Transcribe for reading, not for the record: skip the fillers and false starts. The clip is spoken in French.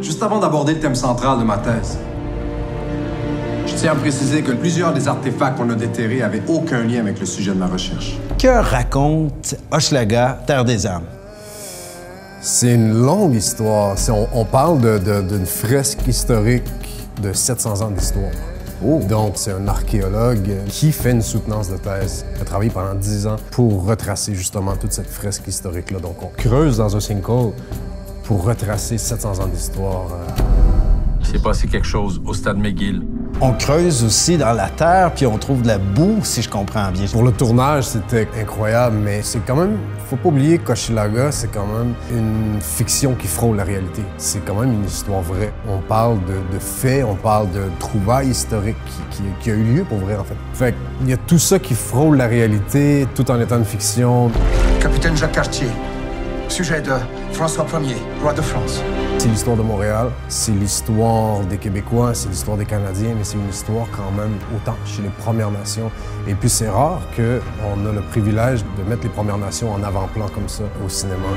Juste avant d'aborder le thème central de ma thèse, je tiens à préciser que plusieurs des artefacts qu'on a déterrés avaient aucun lien avec le sujet de ma recherche. Que raconte Hochelaga, Terre des âmes? C'est une longue histoire. On parle d'une fresque historique de 700 ans d'histoire. Oh. Donc, c'est un archéologue qui fait une soutenance de thèse. Il a travaillé pendant 10 ans pour retracer justement toute cette fresque historique-là. Donc, on creuse dans un sinkhole pour retracer 700 ans d'histoire. Il s'est passé quelque chose au stade McGill. On creuse aussi dans la terre, puis on trouve de la boue, si je comprends bien. Pour le tournage, c'était incroyable, mais c'est quand même... Faut pas oublier qu'Hochelaga, c'est quand même une fiction qui frôle la réalité. C'est quand même une histoire vraie. On parle de faits, on parle de trouvailles historiques qui a eu lieu pour vrai, en fait. Fait qu'il y a tout ça qui frôle la réalité, tout en étant une fiction. Capitaine Jacques Cartier, sujet de François Ier, roi de France. C'est l'histoire de Montréal, c'est l'histoire des Québécois, c'est l'histoire des Canadiens, mais c'est une histoire quand même autant chez les Premières Nations. Et puis c'est rare qu'on a le privilège de mettre les Premières Nations en avant-plan comme ça au cinéma.